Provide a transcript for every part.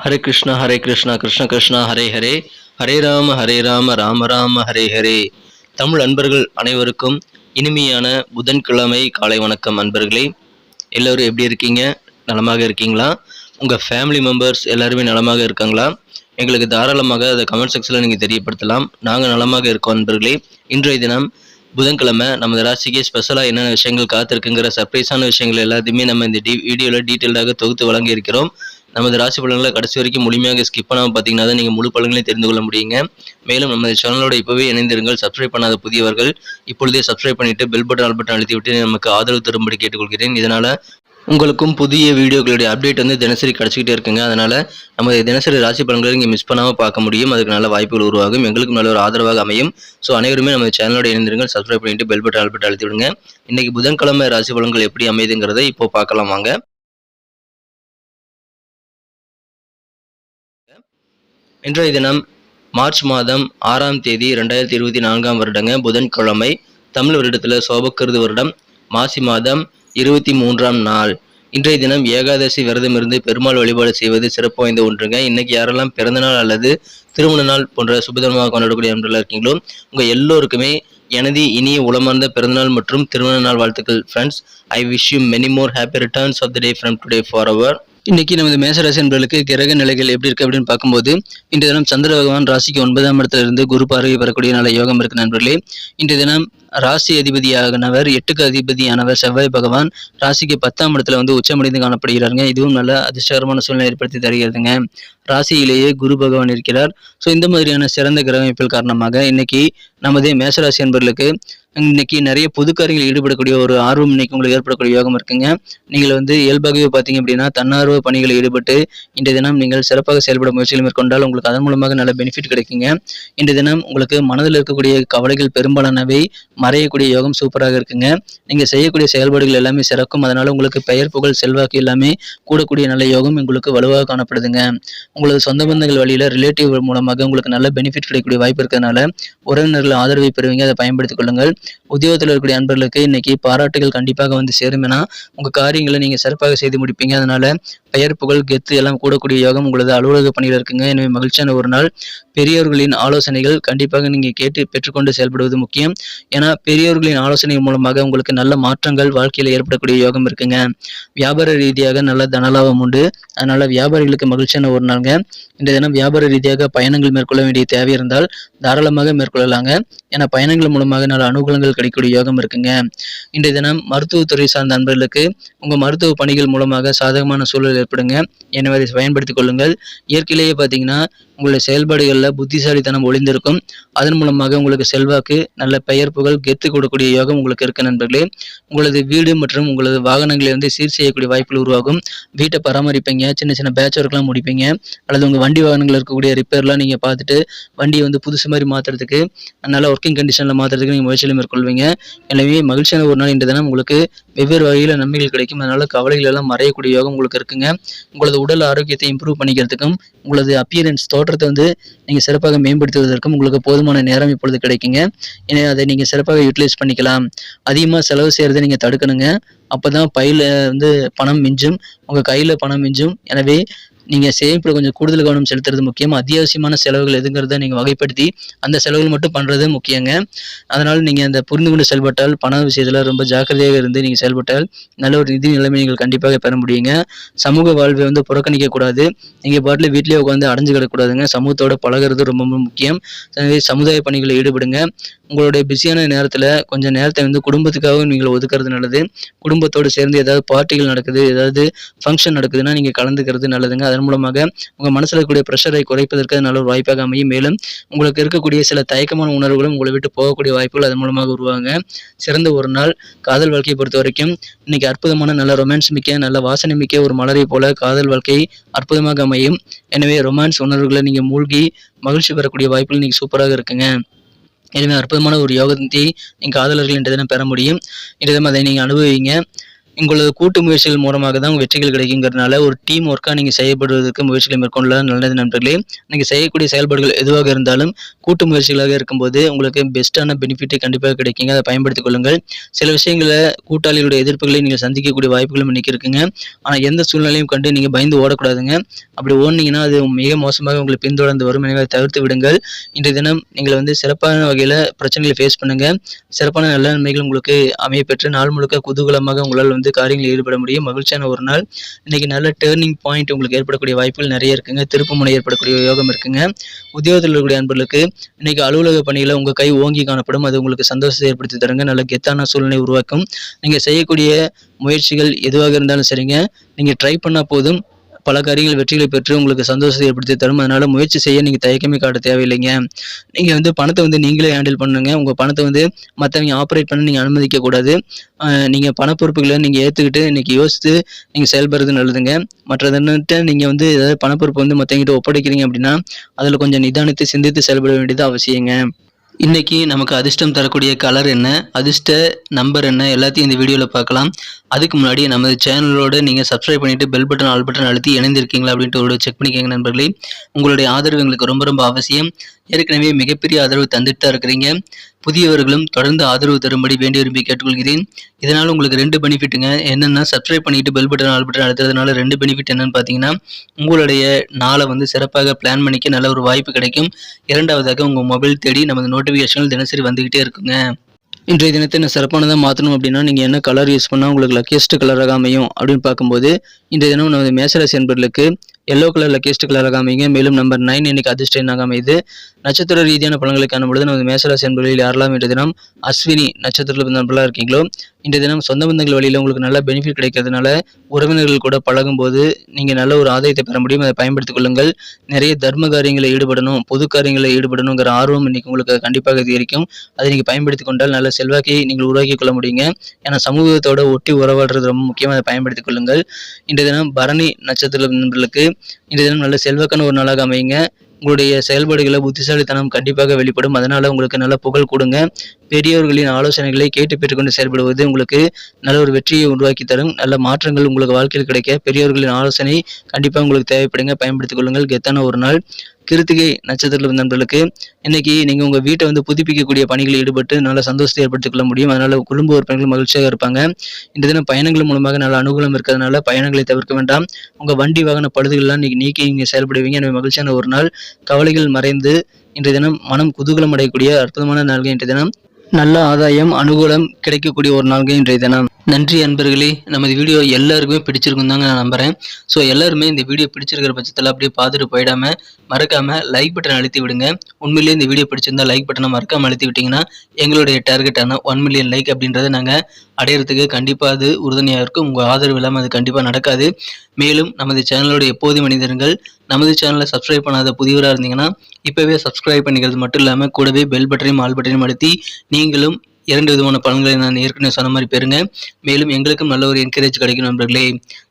ஹரே கிருஷ்ணா கிருஷ்ண கிருஷ்ணா ஹரே ஹரே, ஹரே ராம ராம ராம ஹரே ஹரே. தமிழ் அன்பர்கள் அனைவருக்கும் இனிமையான புதன்கிழமை காலை வணக்கம். அன்பர்களே, எல்லோரும் எப்படி இருக்கீங்க? நலமாக இருக்கீங்களா? உங்கள் ஃபேமிலி மெம்பர்ஸ் எல்லாருமே நலமாக இருக்காங்களா? எங்களுக்கு தாராளமாக அதை கமெண்ட் செக்ஷனில் நீங்கள் தெரியப்படுத்தலாம். நாங்கள் நலமாக இருக்கோம். அன்பர்களே, இன்றைய தினம் புதன்கிழமை நமது ராசிக்கு ஸ்பெஷலாக என்னென்ன விஷயங்கள் காத்திருக்குங்கிற சர்ப்ரைஸான விஷயங்கள் எல்லாத்தையுமே நம்ம இந்த வீடியோவில் டீட்டெயில்டாக தொகுத்து வழங்கி இருக்கிறோம். நமது ராசி பலன்களை கடைசி வரைக்கும் முழுமையாக ஸ்கிப் பண்ணாமல் பார்த்தீங்கன்னா தான் நீங்கள் முழு பலன்களையும் தெரிந்து கொள்ள முடியுங்க. மேலும் நமது சேனலோட இப்போவே இணைந்திருங்கள். சப்ஸ்கிரைப் பண்ணாத புதியவர்கள் இப்பொழுதே சப்ஸ்கிரைப் பண்ணிவிட்டு பெல் பட்டன் ஆல் பட்டன் அழுத்தி விட்டு நமக்கு ஆதரவு தரும்படி கேட்டுக்கொள்கிறேன். இதனால் உங்களுக்கும் புதிய வீடியோக்களுடைய அப்டேட் தினசரி கிடச்சிக்கிட்டே இருக்குங்க. அதனால் நம்ம தினசரி ராசி பலன்களை நீங்கள் மிஸ் பண்ணாமல் பார்க்க முடியும். அதுக்கு நல்ல வாய்ப்புகள் உருவாகும், எங்களுக்கும் நல்ல ஒரு ஆதரவாக அமையும். ஸோ அனைவருமே நம்ம சேனலோட இணைந்திருங்கள். சப்ஸ்கிரைப் பண்ணிவிட்டு பெல் பட்டன் ஆல் பட்டன் அழுத்தி விடுங்க. இன்றைக்கி புதன்கிழமை ராசி பலன்கள் எப்படி அமைதுங்கிறத இப்போ பார்க்கலாம் வாங்க. இன்றைய தினம் மார்ச் மாதம் 6ஆம் தேதி 2024 வருடங்க, புதன்கிழமை. தமிழ் வருடத்தில் சோபக்கிருது வருடம் மாசி மாதம் 23ஆம் நாள். இன்றைய தினம் ஏகாதசி விரதம் இருந்து பெருமாள் வழிபாடு செய்வது சிறப்பு வாய்ந்த ஒன்றுங்க. இன்னைக்கு யாரெல்லாம் பிறந்தநாள் அல்லது திருமண நாள் போன்ற சுபதினமாக கொண்டாடக்கூடிய நண்பர்களாக இருக்கீங்களோ உங்கள் எல்லோருக்குமே எனது இனிய உளமார்ந்த பிறந்தநாள் மற்றும் திருமண நாள் வாழ்த்துக்கள். Friends, I wish you many more happy returns of the day from today for அவர். இன்னைக்கு நமது மேசராசி என்பவர்களுக்கு கிரக நிலைகள் எப்படி இருக்கு அப்படின்னு பார்க்கும்போது, இன்றைய தினம் சந்திர பகவான் ராசிக்கு 9ஆம் இடத்துல இருந்து குரு பார்வை பெறக்கூடிய நல்ல யோகம் இருக்கு நண்பர்களே. இன்றைய தினம் ராசி அதிபதியானவர் 8க்கு அதிபதியானவர் செவ்வாய் பகவான் ராசிக்கு 10ஆம் இடத்துல உச்சமடைந்து காணப்படுகிறாருங்க. இதுவும் நல்ல அதிர்ஷ்டகரமான சூழ்நிலை ஏற்படுத்தி தருகிறதுங்க. ராசியிலேயே குரு பகவான் இருக்கிறார். ஸோ இந்த மாதிரியான சிறந்த கிரக அமைப்பில் காரணமாக இன்னைக்கு நமது மேசராசி என்பவர்களுக்கு இன்னைக்கு நிறைய பொது காரியங்களில் ஈடுபடக்கூடிய ஒரு ஆர்வம் இன்னைக்கு உங்களுக்கு ஏற்படக்கூடிய யோகம் இருக்குங்க. நீங்கள் இயல்பாகவே பார்த்தீங்க அப்படின்னா தன்னார்வ பணிகளில் ஈடுபட்டு இன்றைய தினம் நீங்கள் சிறப்பாக செயல்பட முயற்சிகள் மேற்கொண்டால் உங்களுக்கு அதன் மூலமாக நல்ல பெனிஃபிட் கிடைக்குங்க. இன்றைய தினம் உங்களுக்கு மனதில் இருக்கக்கூடிய கவலைகள் பெரும்பாலானவை மறையக்கூடிய யோகம் சூப்பராக இருக்குங்க. நீங்கள் செய்யக்கூடிய செயல்பாடுகள் எல்லாமே சிறக்கும். அதனால உங்களுக்கு பெயர் புகழ் செல்வாக்கு எல்லாமே கூடக்கூடிய நல்ல யோகம் உங்களுக்கு வலுவாக காணப்படுதுங்க. உங்களது சொந்த பந்தங்கள் வழியில் ரிலேட்டிவ் மூலமாக உங்களுக்கு நல்ல பெனிஃபிட் கிடைக்கக்கூடிய வாய்ப்பு இருக்கிறதுனால உறவினர்கள் ஆதரவை பெறுவீங்க. அதை பயன்படுத்திக் கொள்ளுங்கள். உத்தியோகத்தில் இருக்கக்கூடிய அன்பர்களுக்கு இன்னைக்கு பாராட்டுகள் கண்டிப்பாக சேரும். ஏன்னா உங்கள் காரியங்களை நீங்கள் சிறப்பாக செய்து முடிப்பீங்க. அதனால பெயர் புகழ் கெத்து எல்லாம் கூடக்கூடிய யோகம் உங்களது அலுவலக பணியில் இருக்குங்க. எனவே மகிழ்ச்சியான ஒரு நாள். பெரியவர்களின் ஆலோசனைகள் கண்டிப்பாக நீங்கள் கேட்டு பெற்றுக்கொண்டு செயல்படுவது முக்கியம். ஏன்னா பெரியவர்களின் ஆலோசனை மூலமாக உங்களுக்கு நல்ல மாற்றங்கள் வாழ்க்கையில் ஏற்படக்கூடிய யோகம் இருக்குங்க. வியாபார ரீதியாக நல்ல தனலாபம் உண்டு. அதனால வியாபாரிகளுக்கு மகிழ்ச்சியான ஒரு நாளுங்க. இன்றைய தினம் வியாபார ரீதியாக பயணங்கள் மேற்கொள்ள வேண்டிய தேவை இருந்தால் தாராளமாக மேற்கொள்ளலாங்க. ஏன்னா பயணங்கள் மூலமாக நல்ல அனுகூலங்கள் கிடைக்கக்கூடிய யோகம் இருக்குங்க. இன்றைய தினம் மருத்துவத்துறை சார்ந்த நண்பர்களுக்கு உங்கள் மருத்துவ பணிகள் மூலமாக சாதகமான சூழல் ஏற்படுங்க. எனவே அதை பயன்படுத்திக் கொள்ளுங்கள். இயற்கையிலேயே பார்த்தீங்கன்னா உங்களுடைய செயல்பாடுகளில் புத்திசாலித்தனம் ஒளிந்திருக்கும். அதன் மூலமாக உங்களுக்கு செல்வாக்கு நல்ல பெயர் புகழ் கெத்து கொடுக்கக்கூடிய யோகம் உங்களுக்கு இருக்கு நண்பர்களே. உங்களது வீடு மற்றும் உங்களது வாகனங்களை சீர் செய்யக்கூடிய வாய்ப்புகள் உருவாகும். வீட்டை பராமரிப்பீங்க, சின்ன சின்ன பேட்ச் ஒர்க்லாம் முடிப்பீங்க. அல்லது உங்கள் வண்டி வாகனங்கள் இருக்கக்கூடிய ரிப்பேர்லாம் நீங்கள் பார்த்துட்டு வண்டியை புதுசு மாதிரி மாற்றுறதுக்கு நல்ல ஒர்க்கிங் கண்டிஷனில் மாற்றுறதுக்கு நீங்கள் முயற்சியில் மேற்கொள்வீங்க. எனவே மகிழ்ச்சியான ஒரு நாள். இன்றைய தினம் உங்களுக்கு வெவ்வேறு வகையில் நன்மைகள் கிடைக்கும். அதனால கவலைகள் எல்லாம் மறையக்கூடிய யோகம் உங்களுக்கு இருக்குங்க. உங்களது உடல் ஆரோக்கியத்தை இம்ப்ரூவ் பண்ணிக்கிறதுக்கும் உங்களது அப்பியரன்ஸ் தோற்றத்தை நீங்கள் சிறப்பாக மேம்படுத்துவதற்கும் உங்களுக்கு போதுமான நேரம் இப்பொழுது கிடைக்குங்க. எனவே அதை நீங்கள் சிறப்பாக யூட்டிலைஸ் பண்ணிக்கலாம். அதிகமாக செலவு செய்கிறத நீங்கள் தடுக்கணுங்க. அப்போ தான் பையில் பணம் மிஞ்சும், உங்கள் கையில் பணம் மிஞ்சும். எனவே நீங்கள் சேமிப்பில் கொஞ்சம் கூடுதல் கவனம் செலுத்துறது முக்கியம். அத்தியாவசியமான செலவுகள் எதுங்கிறத நீங்கள் வகைப்படுத்தி அந்த செலவுகள் மட்டும் பண்ணுறது முக்கியங்க. அதனால் நீங்கள் அந்த புரிந்து கொண்டு செயல்பட்டால் பண விஷயத்தில் ரொம்ப ஜாக்கிரதையாக இருந்து நீங்கள் செயல்பட்டால் நல்ல ஒரு நிதி நிலைமை நீங்கள் கண்டிப்பாக பெற முடியுங்க. சமூக வாழ்வை புறக்கணிக்கக்கூடாது. நீங்கள் பாட்டில் வீட்டிலேயே உட்காந்து அடைஞ்சு கிடக்கூடாதுங்க. சமூகத்தோட பழகிறது ரொம்ப முக்கியம். எனவே சமுதாய பணிகளில் ஈடுபடுங்க. உங்களுடைய பிஸியான நேரத்தில் கொஞ்சம் நேரத்தை குடும்பத்துக்காக நீங்கள் ஒதுக்குறது நல்லது. குடும்பத்தோடு சேர்ந்து ஏதாவது பார்ட்டிகள் நடக்குது, ஏதாவது ஃபங்க்ஷன் நடக்குதுன்னா நீங்கள் கலந்துக்கிறது நல்லதுங்க. அதன் மூலமாக உங்கள் மனசில் இருக்கக்கூடிய ப்ரெஷரை குறைப்பதற்கு நல்ல ஒரு வாய்ப்பாக அமையும். மேலும் உங்களுக்கு இருக்கக்கூடிய சில தயக்கமான உணர்வுகளும் உங்களை விட்டு போகக்கூடிய வாய்ப்புகள் அதன் மூலமாக உருவாங்க. சிறந்த ஒரு நாள். காதல் வாழ்க்கையை பொறுத்த வரைக்கும் இன்னைக்கு அற்புதமான நல்ல ரொமான்ஸ் மிக்க நல்ல வாசனை மிக்க ஒரு மலரை போல காதல் வாழ்க்கை அற்புதமாக அமையும். எனவே ரொமான்ஸ் உணர்வுகளை நீங்கள் மூழ்கி மகிழ்ச்சி பெறக்கூடிய வாய்ப்புகள் இன்னைக்கு சூப்பராக இருக்குங்க. எனவே அற்புதமான ஒரு யோகத்தை நீங்கள் காதலர்கள் இன்றைய தினம் பெற முடியும். இன்றைய தினம் அதை நீங்கள் அனுபவிங்க. உங்களது கூட்டு முயற்சிகள் மூலமாக தான் வெற்றிகள் கிடைக்குங்கிறதுனால ஒரு டீம் ஒர்க்காக நீங்கள் செயல்படுவதற்கு முயற்சிகளை மேற்கொள்ளலாம். நல்லது நண்பர்களே. நீங்கள் செய்யக்கூடிய செயல்பாடுகள் எதுவாக இருந்தாலும் கூட்டு முயற்சிகளாக இருக்கும்போது உங்களுக்கு பெஸ்ட்டான பெனிஃபிட்டை கண்டிப்பாக கிடைக்குங்க. அதை பயன்படுத்திக் கொள்ளுங்கள். சில விஷயங்களில் கூட்டாளிகளுடைய எதிர்ப்புகளை நீங்கள் சந்திக்கக்கூடிய வாய்ப்புகளும் இன்னைக்கு இருக்குங்க. ஆனால் எந்த சூழ்நிலையும் கண்டு நீங்கள் பயந்து ஓடக்கூடாதுங்க. அப்படி ஓடினீங்கன்னா அது மிக மோசமாக உங்களை பின்தொடர்ந்து வரும். எனவே அதை தவிர்த்து விடுங்கள். இன்றைய தினம் நீங்கள் சிறப்பான வகையில் பிரச்சனைகளை ஃபேஸ் பண்ணுங்க. சிறப்பான நல்ல நன்மைகள் உங்களுக்கு அமைய பெற்று நாள் முழுக்க குதூகலமாக உங்களால் காரியங்களில் ஈடுபட முடியும். மகிழ்ச்சியான ஒரு நாள். இன்னைக்கு நல்ல டேர்னிங் பாயிண்ட் உங்களுக்கு ஏற்படக்கூடிய வாய்ப்புகள் நிறைய இருக்குங்க. திருப்புமுனை ஏற்படக்கூடிய யோகம் இருக்குங்க. உத்தியோகத்தில் இருக்கக்கூடிய அன்பர்களுக்கு இன்னைக்கு அலுவலக பணிகளை உங்க கை ஓங்கி காணப்படும். அது உங்களுக்கு சந்தோஷத்தை ஏற்படுத்தி தருங்க. நல்ல கெத்தான சூழ்நிலை உருவாக்கும். நீங்க செய்யக்கூடிய முயற்சிகள் எதுவாக இருந்தாலும் சரிங்க, நீங்க ட்ரை பண்ணா போதும். பல காரியங்கள் வெற்றிகளை பெற்று உங்களுக்கு சந்தோஷத்தை ஏற்படுத்தி தரும். அதனால முயற்சி செய்ய நீங்க தயக்கமே காட்ட தேவையில்லைங்க. நீங்க பணத்தை நீங்களே ஹேண்டில் பண்ணுங்க. உங்க பணத்தை மற்றவங்க ஆப்ரேட் பண்ண நீங்க அனுமதிக்க கூடாது. நீங்க பண பொறுப்புகளை நீங்க ஏத்துக்கிட்டு இன்னைக்கு யோசித்து நீங்க செயல்படுறது நல்லதுங்க. மற்றதுன்னுட்டு நீங்க ஏதாவது பணப்பொறுப்பு மற்றவங்கிட்ட ஒப்படைக்கிறீங்க அப்படின்னா அதுல கொஞ்சம் நிதானித்து சிந்தித்து செயல்பட வேண்டியது அவசியங்க. இன்னைக்கு நமக்கு அதிர்ஷ்டம் தரக்கூடிய கலர் என்ன, அதிர்ஷ்ட நம்பர் என்ன, எல்லாத்தையும் இந்த வீடியோவில் பார்க்கலாம். அதுக்கு முன்னாடி நமது சேனலோடு நீங்கள் சப்ஸ்கிரைப் பண்ணிவிட்டு பெல் பட்டன் ஆல் பட்டன் அழுத்தி இணைந்திருக்கீங்களா அப்படின்ட்டு ஒரு செக் பண்ணிக்கோங்க நண்பர்களே. உங்களுடைய ஆதரவு எங்களுக்கு ரொம்ப ரொம்ப அவசியம். ஏற்கனவே மிகப்பெரிய ஆதரவு தந்துட்டு தான் இருக்கிறீங்க. புதியவர்களும் தொடர்ந்து ஆதரவு தரும்படி வேண்டி விரும்பி கேட்டுக்கொள்கிறேன். இதனால் உங்களுக்கு 2 பெனிஃபிட்டுங்க. என்னென்னா சப்ஸ்கிரைப் பண்ணிட்டு பெல் பட்டன் ஆல் பட்டன் அழுத்துறதுனால 2 பெனிஃபிட் என்னன்னு பார்த்தீங்கன்னா, உங்களுடைய நாளை சிறப்பாக பிளான் பண்ணிக்க நல்ல ஒரு வாய்ப்பு கிடைக்கும். இரண்டாவதாக உங்கள் மொபைல் தேடி நமது நோட்டிஃபிகேஷன்கள் தினசரி வந்துக்கிட்டே இருக்குங்க. இன்றைய தினத்தை நான் சிறப்பானதாக மாற்றணும் அப்படின்னா நீங்கள் என்ன கலர் யூஸ் பண்ணால் உங்களுக்கு லக்கியஸ்ட் கலராக அமையும் அப்படின்னு பார்க்கும்போது, இன்றைய தினம் நமது மேசராசி என்பர்களுக்கு எல்லோ கலர் லக்கியஸ்ட் கலராக அமைங்க. மேலும் நம்பர் 9 இன்னைக்கு அதிர்ஷ்ட எண்ணாக அமையுது. நட்சத்திர ரீதியான பலன்களை காணும்பொழுது நமது மேசராசி என்பர்களில் யாரெல்லாம் இன்றைய தினம் அஸ்வினி நட்சத்திரத்தில் நண்பர்களாக இருக்கீங்களோ, இன்றைய தினம் சொந்த பந்தங்கள் வழியில் உங்களுக்கு நல்ல பெனிஃபிட் கிடைக்கிறதுனால உறவினர்கள் கூட பழகும் போது நீங்கள் நல்ல ஒரு ஆதாயத்தை பெற முடியும். அதை பயன்படுத்திக் கொள்ளுங்கள். நிறைய தர்ம காரியங்களில் ஈடுபடணும், பொது காரியங்களில் ஈடுபடணுங்கிற ஆர்வம் இன்னைக்கு உங்களுக்கு கண்டிப்பாக அதிகரிக்கும். அதை நீங்கள் பயன்படுத்தி கொண்டால் நல்ல செல்வாக்கை நீங்கள் உருவாக்கி கொள்ள முடியுங்க. ஏன்னா சமூகத்தோட ஒட்டி உறவாடுறது ரொம்ப முக்கியமாக அதை பயன்படுத்திக் கொள்ளுங்கள். இன்றைய தினம் பரணி நட்சத்திர நண்பர்களுக்கு இன்றைய தினம் நல்ல செல்வாக்கான ஒரு நாளாக அமையுங்க. உங்களுடைய செயல்பாடுகளை புத்திசாலித்தனம் கண்டிப்பாக வெளிப்படும். அதனால உங்களுக்கு நல்ல புகழ் கொடுங்க. பெரியவர்களின் ஆலோசனைகளை கேட்டு பெற்றுக்கொண்டு செயல்படுவது உங்களுக்கு நல்ல ஒரு வெற்றியை உருவாக்கி தரும். நல்ல மாற்றங்கள் உங்களுக்கு வாழ்க்கையில் கிடைக்க பெரியவர்களின் ஆலோசனை கண்டிப்பாக உங்களுக்கு தேவைப்படுங்க. பயன்படுத்திக் கொள்ளுங்கள். கெத்தான ஒரு நாள். கிருத்திகை நட்சத்திர நண்பர்களுக்கு இன்னைக்கு நீங்க உங்க வீட்டை புதுப்பிக்கக்கூடிய பணிகளில் ஈடுபட்டு நல்ல சந்தோஷத்தை ஏற்படுத்திக் கொள்ள முடியும். அதனால குடும்ப உறுப்பினர்கள் மகிழ்ச்சியாக இருப்பாங்க. இந்த தினம் பயணங்கள் மூலமாக நல்ல அனுகூலம் இருக்கிறதுனால பயணங்களை தவிர்க்க வேண்டாம். உங்க வண்டி வாகன பழுதுகள்லாம் நீக்கி நீங்க செயல்படுவீங்க. எனவே மகிழ்ச்சியான ஒரு நாள். கவலைகள் மறைந்து இன்றைய தினம் மனம் குதூகலம் அடையக்கூடிய அற்புதமான நாள்கள் இன்றைய தினம். நல்ல ஆதாயம் அனுகூலம் கிடைக்கக்கூடிய ஒரு நாள்கள் இன்றைய தினம். நன்றி அன்பர்களே. நமது வீடியோ எல்லாருக்குமே பிடிச்சிருக்கும் தாங்க நான் நம்புறேன். ஸோ எல்லாருமே இந்த வீடியோ பிடிச்சிருக்கிற பட்சத்தில் அப்படியே பார்த்துட்டு போயிடாம மறக்காம லைக் பட்டன் அழுத்தி விடுங்க. உண்மையிலேயே இந்த வீடியோ பிடிச்சிருந்தா லைக் பட்டனை மறக்காம அழுத்தி விட்டீங்கன்னா எங்களுடைய டார்கெட்டான 1 மில்லியன் லைக் அப்படின்றத நாங்கள் அடையிறதுக்கு கண்டிப்பாக அது உறுதுணையாக இருக்கும். உங்கள் ஆதரவு இல்லாமல் அது கண்டிப்பாக நடக்காது. மேலும் நமது சேனலோட எப்போதும் மனிதர்கள் நமது சேனலை சப்ஸ்கிரைப் பண்ணாத புதியவராக இருந்தீங்கன்னா இப்போவே சப்ஸ்கிரைப் பண்ணிக்கிறது மட்டும் இல்லாமல் கூடவே பெல் பட்டனையும் ஆல் பட்டனையும் அழுத்தி நீங்களும் 2 விதமான பலன்களை நான் ஏற்கனவே சொன்ன மாதிரி பெறுங்க. மேலும் எங்களுக்கும் நல்ல ஒரு என்கரேஜ் கிடைக்கும் நண்பர்களே.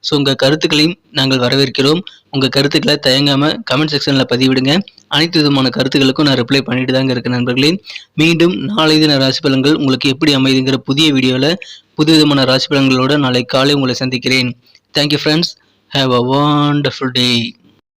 ஸோ உங்கள் கருத்துக்களையும் நாங்கள் வரவேற்கிறோம். உங்கள் கருத்துக்களை தயங்காமல் கமெண்ட் செக்ஷனில் பதிவிடுங்க. அனைத்து விதமான கருத்துக்களுக்கும் நான் ரிப்ளை பண்ணிட்டு தாங்க இருக்கேன் நண்பர்களே. மீண்டும் நாளை தின ராசி பலன்கள் உங்களுக்கு எப்படி அமைதுங்கிற புதிய வீடியோவில் புது விதமான ராசி பலன்களோடு நாளை காலை உங்களை சந்திக்கிறேன். Thank you friends. Have a wonderful day.